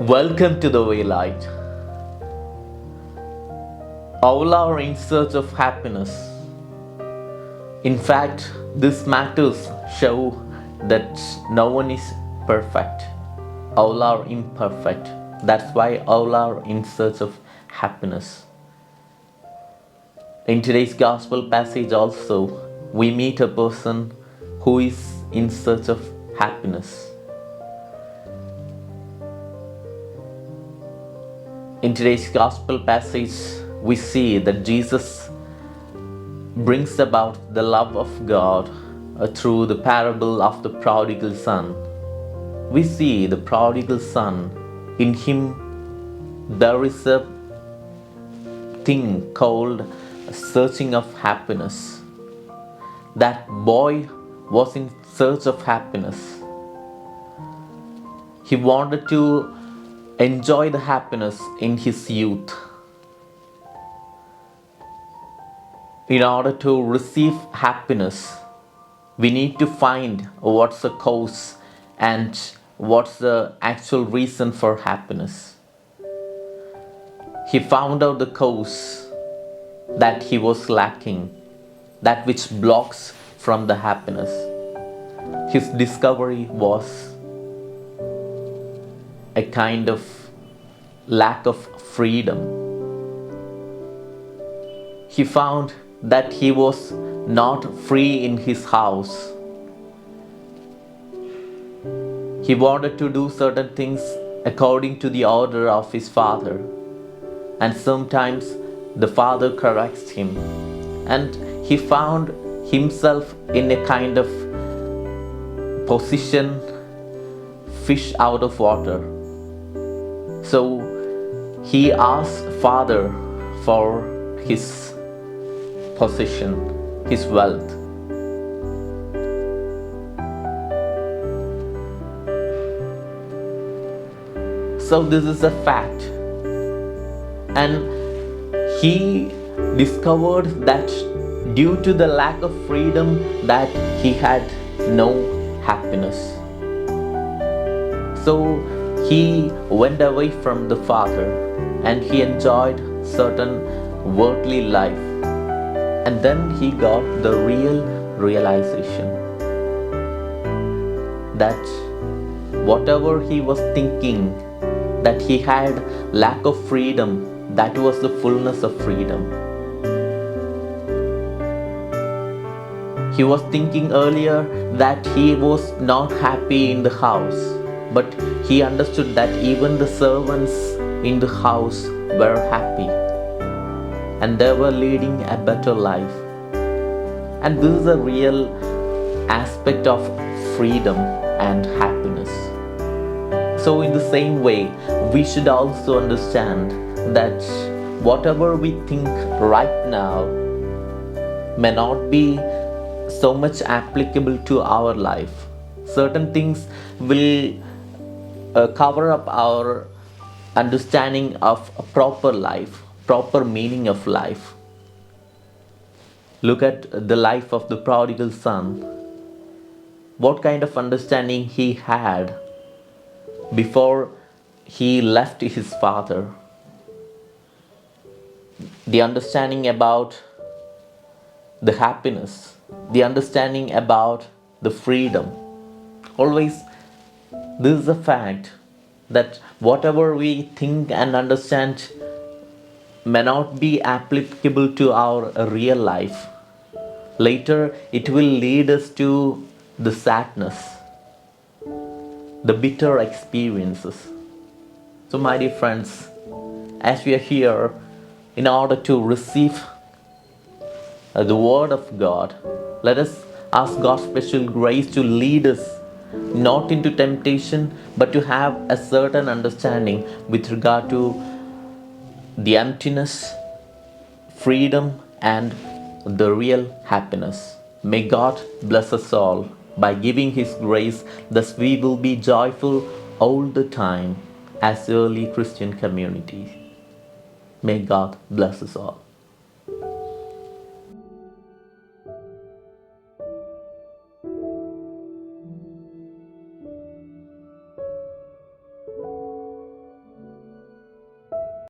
Welcome to the Waylight. All are in search of happiness. In fact, these matters show that no one is perfect. All are imperfect. That's why all are in search of happiness. In today's gospel passage, also, we meet a person who is in search of happiness. In today's gospel passage, we see that Jesus brings about the love of God through the parable of the prodigal son. We see the prodigal son. In him, there is a thing called searching of happiness. That boy was in search of happiness. He wanted to enjoy the happiness in his youth. In order to receive happiness, we need to find what's the cause and what's the actual reason for happiness. He found out the cause that he was lacking, that which blocks from the happiness. His discovery was a kind of lack of freedom. He found that he was not free in his house. He wanted to do certain things according to the order of his father, and sometimes the father corrects him, and he found himself in a kind of position, fish out of water. So he asked father for his position, his wealth. So this is a fact. And he discovered that due to the lack of freedom that he had no happiness. So he went away from the father and he enjoyed certain worldly life. And then he got the real realization that whatever he was thinking, that he had lack of freedom, that was the fullness of freedom. He was thinking earlier that he was not happy in the house, but he understood that even the servants in the house were happy and they were leading a better life. And this is a real aspect of freedom and happiness. So in the same way, we should also understand that whatever we think right now may not be so much applicable to our life. Certain things will cover up our understanding of a proper life, proper meaning of life. Look at the life of the prodigal son. What kind of understanding he had before he left his father. The understanding about the happiness, the understanding about the freedom. Always, this is a fact that whatever we think and understand may not be applicable to our real life. Later, it will lead us to the sadness, the bitter experiences. So, my dear friends, as we are here in order to receive the Word of God, let us ask God's special grace to lead us not into temptation, but to have a certain understanding with regard to the emptiness, freedom, and the real happiness. May God bless us all by giving His grace, thus we will be joyful all the time as early Christian community. May God bless us all.